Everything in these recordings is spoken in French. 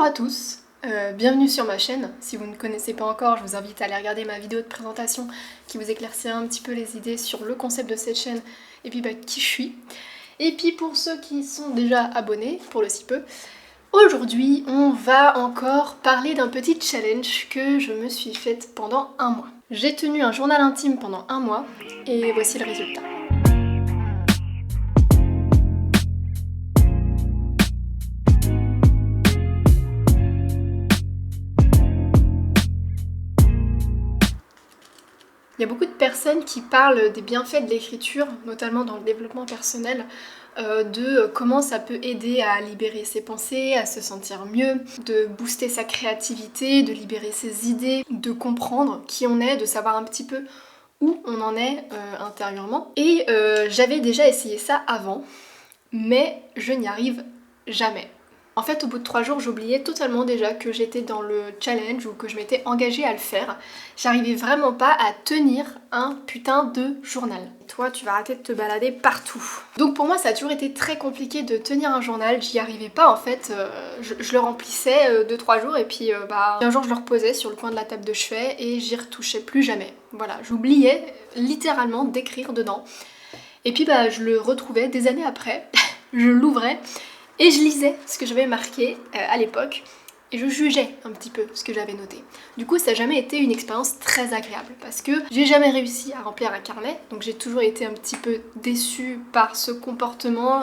à tous, bienvenue sur ma chaîne. Si vous ne me connaissez pas encore, je vous invite à aller regarder ma vidéo de présentation qui vous éclaircira un petit peu les idées sur le concept de cette chaîne et puis qui je suis. Et puis pour ceux qui sont déjà abonnés, pour le si peu, aujourd'hui on va encore parler d'un petit challenge que je me suis faite pendant un mois. J'ai tenu un journal intime pendant un mois et voici le résultat. Il y a beaucoup de personnes qui parlent des bienfaits de l'écriture, notamment dans le développement personnel, de comment ça peut aider à libérer ses pensées, à se sentir mieux, de booster sa créativité, de libérer ses idées, de comprendre qui on est, de savoir un petit peu où on en est intérieurement. Et j'avais déjà essayé ça avant, mais je n'y arrive jamais. En fait, au bout de 3 jours, j'oubliais totalement déjà que j'étais dans le challenge ou que je m'étais engagée à le faire. J'arrivais vraiment pas à tenir un putain de journal. Et toi, tu vas arrêter de te balader partout. Donc pour moi, ça a toujours été très compliqué de tenir un journal. J'y arrivais pas en fait. Je le remplissais 2-3 jours et puis un jour je le reposais sur le coin de la table de chevet et j'y retouchais plus jamais. Voilà, j'oubliais littéralement d'écrire dedans. Et puis je le retrouvais des années après. Je l'ouvrais. Et je lisais ce que j'avais marqué à l'époque et je jugeais un petit peu ce que j'avais noté. Du coup, ça n'a jamais été une expérience très agréable parce que j'ai jamais réussi à remplir un carnet, donc j'ai toujours été un petit peu déçue par ce comportement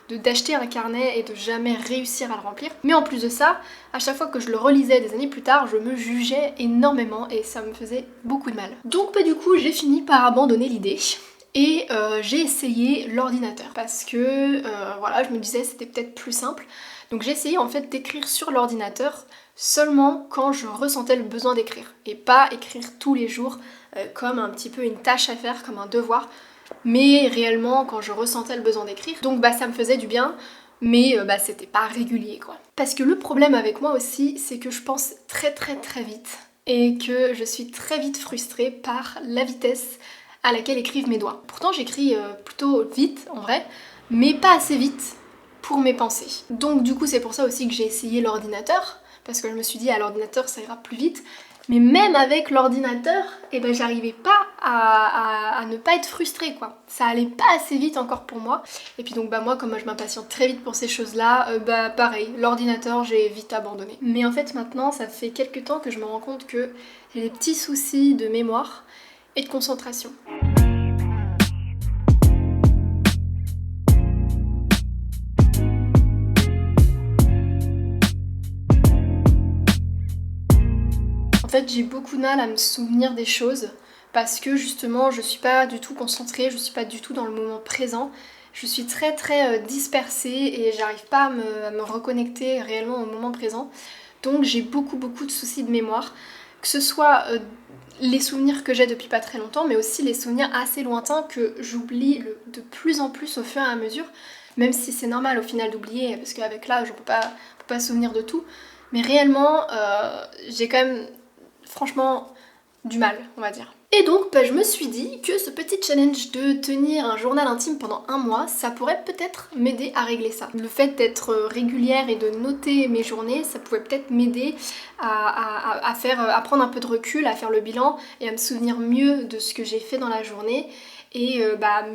d'acheter un carnet et de jamais réussir à le remplir. Mais en plus de ça, à chaque fois que je le relisais des années plus tard, je me jugeais énormément et ça me faisait beaucoup de mal. Donc du coup, j'ai fini par abandonner l'idée. Et j'ai essayé l'ordinateur parce que voilà, je me disais c'était peut-être plus simple. Donc j'ai essayé en fait d'écrire sur l'ordinateur seulement quand je ressentais le besoin d'écrire et pas écrire tous les jours comme un petit peu une tâche à faire, comme un devoir, mais réellement quand je ressentais le besoin d'écrire. Donc ça me faisait du bien, mais c'était pas régulier quoi. Parce que le problème avec moi aussi, c'est que je pense très vite et que je suis très vite frustrée par la vitesse à laquelle écrivent mes doigts. Pourtant j'écris plutôt vite en vrai, mais pas assez vite pour mes pensées. Donc du coup c'est pour ça aussi que j'ai essayé l'ordinateur, parce que je me suis dit à l'ordinateur ça ira plus vite, mais même avec l'ordinateur, j'arrivais pas à ne pas être frustrée quoi. Ça allait pas assez vite encore pour moi. Et puis donc moi comme je m'impatiente très vite pour ces choses-là, pareil, l'ordinateur j'ai vite abandonné. Mais en fait maintenant ça fait quelques temps que je me rends compte que j'ai des petits soucis de mémoire et de concentration. En fait, j'ai beaucoup de mal à me souvenir des choses parce que justement, je suis pas du tout concentrée, je suis pas du tout dans le moment présent. Je suis très dispersée et j'arrive pas à me reconnecter réellement au moment présent. Donc j'ai beaucoup de soucis de mémoire, que ce soit les souvenirs que j'ai depuis pas très longtemps, mais aussi les souvenirs assez lointains que j'oublie de plus en plus au fur et à mesure, même si c'est normal au final d'oublier, parce qu'avec l'âge on peut pas se souvenir de tout, mais réellement j'ai quand même franchement du mal, on va dire. Et donc je me suis dit que ce petit challenge de tenir un journal intime pendant un mois, ça pourrait peut-être m'aider à régler ça. Le fait d'être régulière et de noter mes journées, ça pouvait peut-être m'aider à prendre un peu de recul, à faire le bilan et à me souvenir mieux de ce que j'ai fait dans la journée et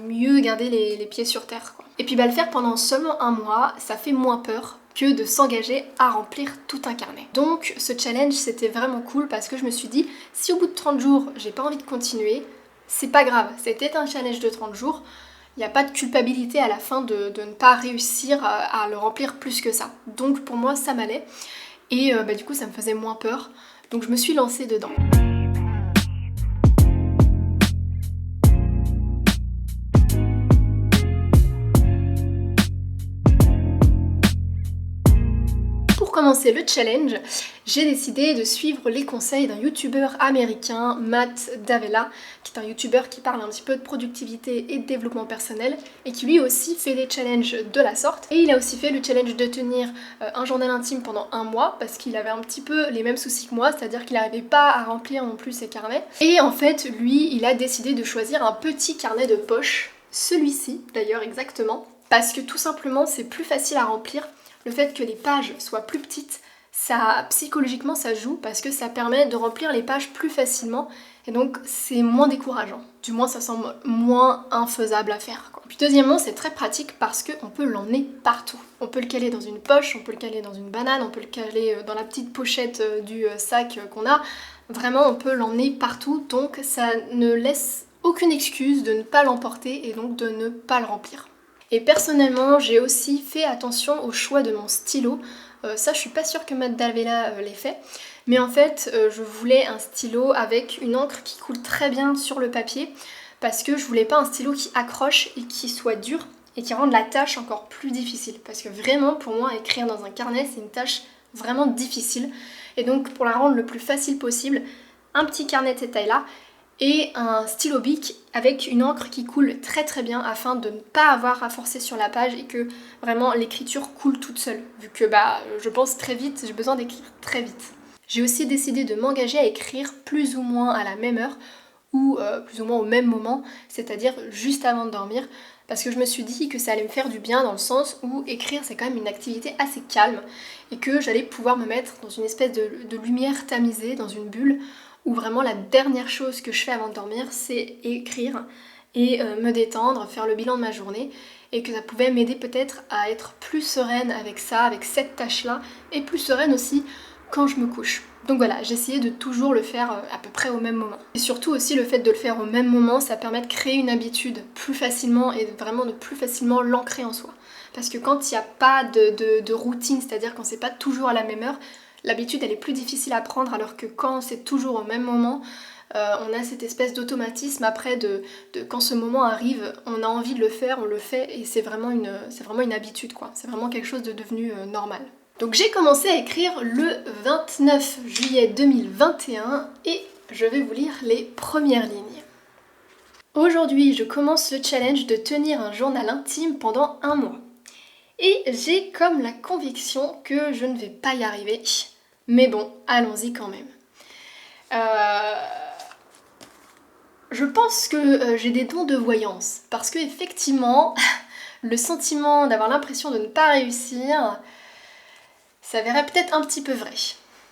mieux garder les pieds sur terre quoi. Et puis le faire pendant seulement un mois, ça fait moins peur que de s'engager à remplir tout un carnet. Donc ce challenge c'était vraiment cool parce que je me suis dit si au bout de 30 jours j'ai pas envie de continuer, c'est pas grave, c'était un challenge de 30 jours, il n'y a pas de culpabilité à la fin de ne pas réussir à le remplir plus que ça. Donc pour moi ça m'allait et du coup ça me faisait moins peur, donc je me suis lancée dedans. Pour commencer le challenge, j'ai décidé de suivre les conseils d'un youtubeur américain, Matt D'Avella, qui est un youtubeur qui parle un petit peu de productivité et de développement personnel et qui lui aussi fait des challenges de la sorte. Et il a aussi fait le challenge de tenir un journal intime pendant un mois parce qu'il avait un petit peu les mêmes soucis que moi, c'est-à-dire qu'il n'arrivait pas à remplir non plus ses carnets. Et en fait, lui, il a décidé de choisir un petit carnet de poche, celui-ci d'ailleurs exactement, parce que tout simplement c'est plus facile à remplir. Le fait que les pages soient plus petites, ça psychologiquement ça joue parce que ça permet de remplir les pages plus facilement et donc c'est moins décourageant. Du moins ça semble moins infaisable à faire, quoi. Puis deuxièmement, c'est très pratique parce qu'on peut l'emmener partout. On peut le caler dans une poche, on peut le caler dans une banane, on peut le caler dans la petite pochette du sac qu'on a. Vraiment, on peut l'emmener partout, donc ça ne laisse aucune excuse de ne pas l'emporter et donc de ne pas le remplir. Et personnellement, j'ai aussi fait attention au choix de mon stylo. Ça, je suis pas sûre que Maddalena l'ait fait. Mais en fait, je voulais un stylo avec une encre qui coule très bien sur le papier parce que je voulais pas un stylo qui accroche et qui soit dur et qui rende la tâche encore plus difficile. Parce que vraiment, pour moi, écrire dans un carnet, c'est une tâche vraiment difficile. Et donc, pour la rendre le plus facile possible, un petit carnet de cette taille-là et un stylo bic avec une encre qui coule très très bien afin de ne pas avoir à forcer sur la page et que vraiment l'écriture coule toute seule. Vu que je pense très vite, j'ai besoin d'écrire très vite. J'ai aussi décidé de m'engager à écrire plus ou moins à la même heure ou plus ou moins au même moment, c'est-à-dire juste avant de dormir, parce que je me suis dit que ça allait me faire du bien dans le sens où écrire c'est quand même une activité assez calme et que j'allais pouvoir me mettre dans une espèce de lumière tamisée, dans une bulle, où vraiment la dernière chose que je fais avant de dormir c'est écrire et me détendre, faire le bilan de ma journée et que ça pouvait m'aider peut-être à être plus sereine avec ça, avec cette tâche-là et plus sereine aussi quand je me couche. Donc voilà, j'ai essayé de toujours le faire à peu près au même moment. Et surtout aussi le fait de le faire au même moment, ça permet de créer une habitude plus facilement et vraiment de plus facilement l'ancrer en soi. Parce que quand il n'y a pas de routine, c'est-à-dire quand c'est pas toujours à la même heure, l'habitude elle est plus difficile à prendre alors que quand c'est toujours au même moment, on a cette espèce d'automatisme après de quand ce moment arrive, on a envie de le faire, on le fait et c'est vraiment une habitude quoi. C'est vraiment quelque chose de devenu normal. Donc j'ai commencé à écrire le 29 juillet 2021 et je vais vous lire les premières lignes. Aujourd'hui, je commence le challenge de tenir un journal intime pendant 1 mois. Et j'ai comme la conviction que je ne vais pas y arriver. Mais bon, allons-y quand même. Je pense que j'ai des dons de voyance. Parce que effectivement, le sentiment d'avoir l'impression de ne pas réussir s'avérait peut-être un petit peu vrai.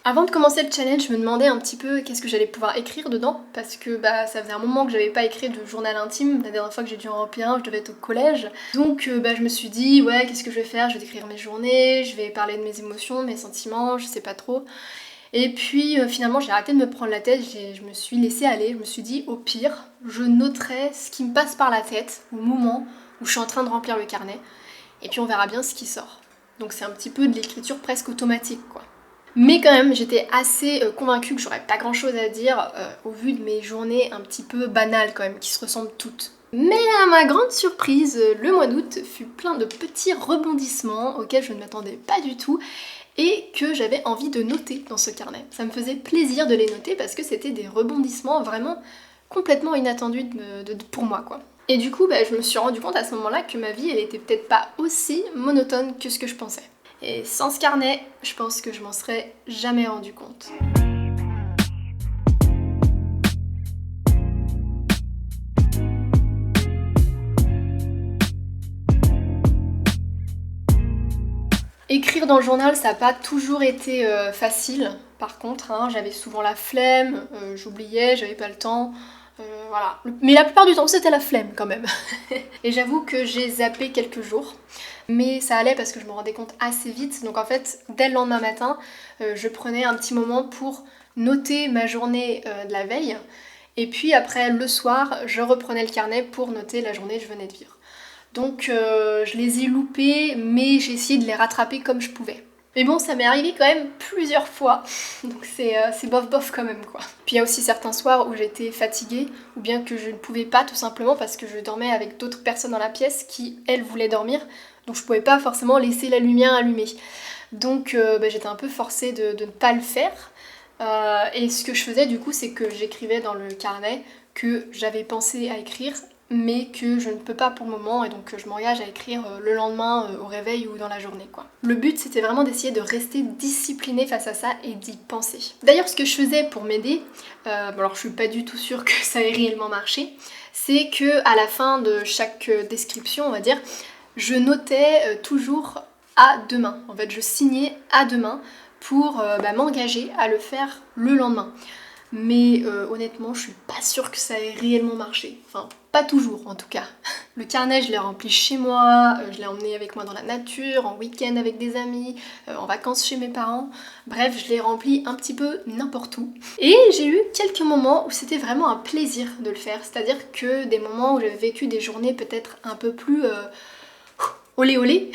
Avant de commencer le challenge, je me demandais un petit peu qu'est-ce que j'allais pouvoir écrire dedans, parce que ça faisait un moment que j'avais pas écrit de journal intime. La dernière fois que j'ai dû en remplir un, je devais être au collège. Donc je me suis dit, ouais, qu'est-ce que je vais faire? Je vais décrire mes journées, je vais parler de mes émotions, mes sentiments, je sais pas trop. Et puis finalement j'ai arrêté de me prendre la tête, je me suis laissée aller, je me suis dit au pire, je noterai ce qui me passe par la tête au moment où je suis en train de remplir le carnet, et puis on verra bien ce qui sort. Donc c'est un petit peu de l'écriture presque automatique quoi. Mais quand même, j'étais assez convaincue que j'aurais pas grand chose à dire au vu de mes journées un petit peu banales quand même, qui se ressemblent toutes. Mais à ma grande surprise, le mois d'août fut plein de petits rebondissements auxquels je ne m'attendais pas du tout et que j'avais envie de noter dans ce carnet. Ça me faisait plaisir de les noter parce que c'était des rebondissements vraiment complètement inattendus pour moi quoi. Et du coup, je me suis rendu compte à ce moment-là que ma vie, elle était peut-être pas aussi monotone que ce que je pensais. Et sans ce carnet, je pense que je m'en serais jamais rendu compte. Écrire dans le journal, ça n'a pas toujours été facile. Par contre, j'avais souvent la flemme, j'oubliais, j'avais pas le temps. Voilà. Mais la plupart du temps, c'était la flemme quand même. Et j'avoue que j'ai zappé quelques jours. Mais ça allait parce que je me rendais compte assez vite. Donc en fait, dès le lendemain matin, je prenais un petit moment pour noter ma journée de la veille. Et puis après, le soir, je reprenais le carnet pour noter la journée que je venais de vivre. Donc je les ai loupés, mais j'ai essayé de les rattraper comme je pouvais. Mais bon, ça m'est arrivé quand même plusieurs fois, donc c'est bof bof quand même quoi. Puis il y a aussi certains soirs où j'étais fatiguée, ou bien que je ne pouvais pas tout simplement parce que je dormais avec d'autres personnes dans la pièce qui, elles, voulaient dormir, donc je pouvais pas forcément laisser la lumière allumée. Donc j'étais un peu forcée de ne pas le faire. Et ce que je faisais du coup, c'est que j'écrivais dans le carnet que j'avais pensé à écrire, mais que je ne peux pas pour le moment et donc je m'engage à écrire le lendemain au réveil ou dans la journée quoi. Le but c'était vraiment d'essayer de rester disciplinée face à ça et d'y penser. D'ailleurs ce que je faisais pour m'aider, alors je suis pas du tout sûre que ça ait réellement marché, c'est que à la fin de chaque description on va dire, je notais toujours à demain. En fait je signais à demain pour m'engager à le faire le lendemain. Mais honnêtement, je suis pas sûre que ça ait réellement marché. Enfin, pas toujours en tout cas. Le carnet, je l'ai rempli chez moi, je l'ai emmené avec moi dans la nature, en week-end avec des amis, en vacances chez mes parents. Bref, je l'ai rempli un petit peu n'importe où. Et j'ai eu quelques moments où c'était vraiment un plaisir de le faire. C'est-à-dire que des moments où j'avais vécu des journées peut-être un peu plus olé olé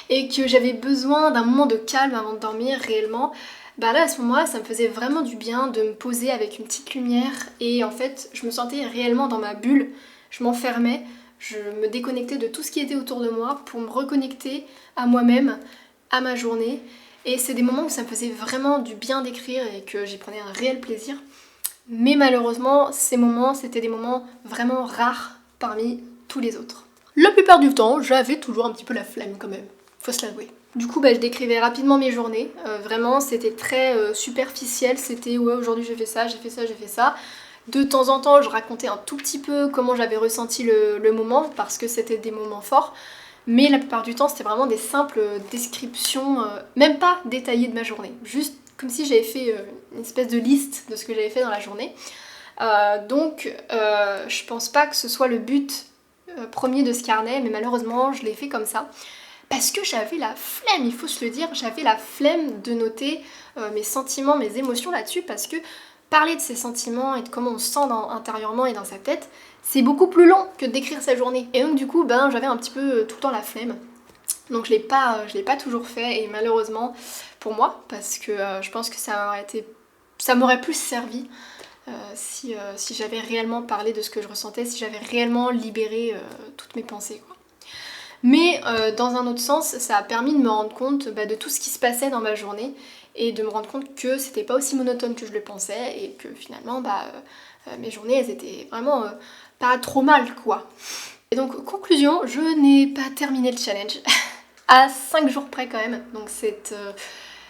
et que j'avais besoin d'un moment de calme avant de dormir réellement. Bah là à ce moment-là ça me faisait vraiment du bien de me poser avec une petite lumière et en fait je me sentais réellement dans ma bulle, je m'enfermais, je me déconnectais de tout ce qui était autour de moi pour me reconnecter à moi-même, à ma journée et c'est des moments où ça me faisait vraiment du bien d'écrire et que j'y prenais un réel plaisir. Mais malheureusement ces moments c'était des moments vraiment rares parmi tous les autres. La plupart du temps j'avais toujours un petit peu la flemme quand même, faut se l'avouer. Du coup, je décrivais rapidement mes journées. Vraiment, c'était très superficiel. C'était ouais, aujourd'hui j'ai fait ça, j'ai fait ça, j'ai fait ça. De temps en temps, je racontais un tout petit peu comment j'avais ressenti le moment parce que c'était des moments forts. Mais la plupart du temps, c'était vraiment des simples descriptions, même pas détaillées de ma journée. Juste comme si j'avais fait une espèce de liste de ce que j'avais fait dans la journée. Donc, je pense pas que ce soit le but premier de ce carnet, mais malheureusement, je l'ai fait comme ça. Parce que j'avais la flemme, il faut se le dire, j'avais la flemme de noter mes sentiments, mes émotions là-dessus, parce que parler de ses sentiments et de comment on se sent intérieurement et dans sa tête, c'est beaucoup plus long que d'écrire sa journée. Et donc du coup, j'avais un petit peu tout le temps la flemme. Donc je l'ai pas toujours fait, et malheureusement pour moi, parce que je pense que ça m'aurait plus servi si j'avais réellement parlé de ce que je ressentais, si j'avais réellement libéré toutes mes pensées, quoi. Mais dans un autre sens, ça a permis de me rendre compte de tout ce qui se passait dans ma journée et de me rendre compte que c'était pas aussi monotone que je le pensais et que finalement mes journées elles étaient vraiment pas trop mal quoi. Et donc conclusion, je n'ai pas terminé le challenge à 5 jours près quand même, donc c'est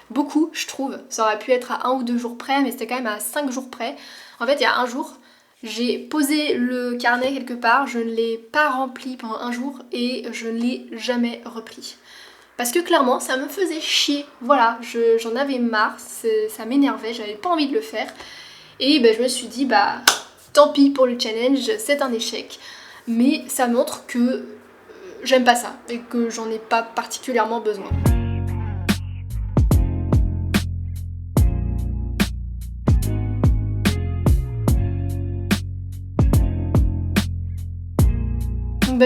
beaucoup je trouve. Ça aurait pu être à 1 ou 2 jours près mais c'était quand même à 5 jours près. En fait il y a un jour, j'ai posé le carnet quelque part, je ne l'ai pas rempli pendant un jour et je ne l'ai jamais repris. Parce que clairement, ça me faisait chier. Voilà, j'en avais marre, ça m'énervait, j'avais pas envie de le faire. Et je me suis dit, tant pis pour le challenge, c'est un échec. Mais ça montre que j'aime pas ça et que j'en ai pas particulièrement besoin.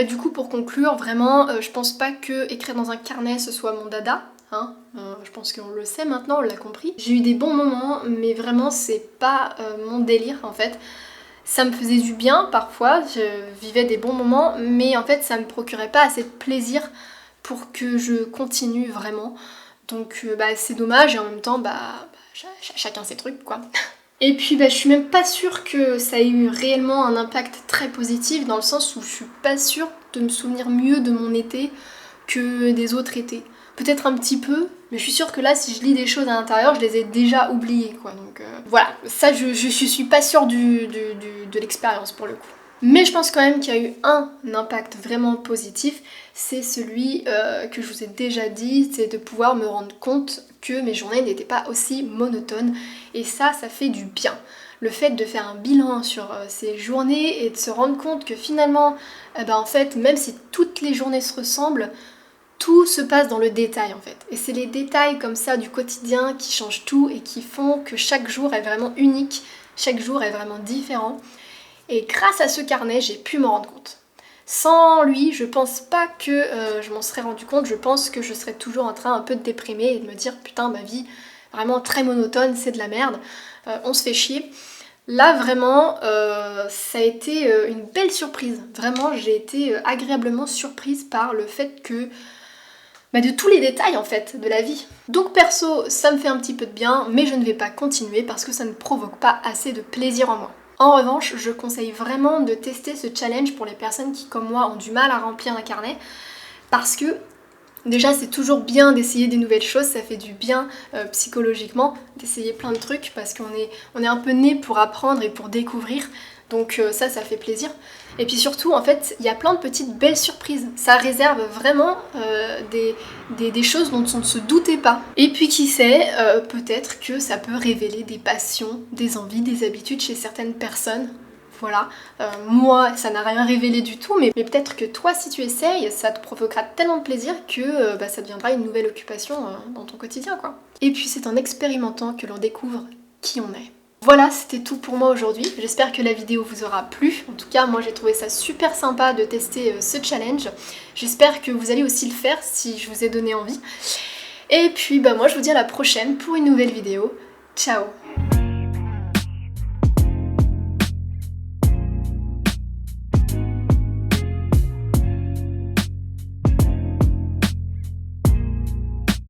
Du coup pour conclure, vraiment je pense pas que écrire dans un carnet ce soit mon dada, hein. Je pense qu'on le sait maintenant, on l'a compris. J'ai eu des bons moments mais vraiment c'est pas mon délire en fait. Ça me faisait du bien parfois, je vivais des bons moments mais en fait ça me procurait pas assez de plaisir pour que je continue vraiment. Donc c'est dommage et en même temps chacun ses trucs quoi. Et puis je suis même pas sûre que ça ait eu réellement un impact très positif dans le sens où je suis pas sûre de me souvenir mieux de mon été que des autres étés. Peut-être un petit peu, mais je suis sûre que là si je lis des choses à l'intérieur, je les ai déjà oubliées quoi. Donc voilà, ça je suis pas sûre de l'expérience pour le coup. Mais je pense quand même qu'il y a eu un impact vraiment positif, c'est celui que je vous ai déjà dit, c'est de pouvoir me rendre compte que mes journées n'étaient pas aussi monotones et ça fait du bien. Le fait de faire un bilan sur ces journées et de se rendre compte que finalement, en fait, même si toutes les journées se ressemblent, tout se passe dans le détail en fait. Et c'est les détails comme ça du quotidien qui changent tout et qui font que chaque jour est vraiment unique, chaque jour est vraiment différent. Et grâce à ce carnet, j'ai pu m'en rendre compte. Sans lui, je pense pas que je m'en serais rendu compte, je pense que je serais toujours en train un peu de déprimer et de me dire putain ma vie vraiment très monotone, c'est de la merde, on se fait chier. Là vraiment, ça a été une belle surprise. Vraiment, j'ai été agréablement surprise par le fait que de tous les détails en fait de la vie. Donc perso, ça me fait un petit peu de bien, mais je ne vais pas continuer parce que ça ne provoque pas assez de plaisir en moi. En revanche, je conseille vraiment de tester ce challenge pour les personnes qui, comme moi, ont du mal à remplir un carnet parce que déjà c'est toujours bien d'essayer des nouvelles choses, ça fait du bien psychologiquement d'essayer plein de trucs parce qu'on est un peu né pour apprendre et pour découvrir. Donc ça fait plaisir. Et puis surtout, en fait, il y a plein de petites belles surprises. Ça réserve vraiment des choses dont on ne se doutait pas. Et puis qui sait, peut-être que ça peut révéler des passions, des envies, des habitudes chez certaines personnes. Voilà, moi ça n'a rien révélé du tout, mais peut-être que toi si tu essayes, ça te provoquera tellement de plaisir que ça deviendra une nouvelle occupation dans ton quotidien quoi. Et puis c'est en expérimentant que l'on découvre qui on est. Voilà, c'était tout pour moi aujourd'hui. J'espère que la vidéo vous aura plu. En tout cas, moi j'ai trouvé ça super sympa de tester ce challenge. J'espère que vous allez aussi le faire si je vous ai donné envie. Et puis moi je vous dis à la prochaine pour une nouvelle vidéo. Ciao!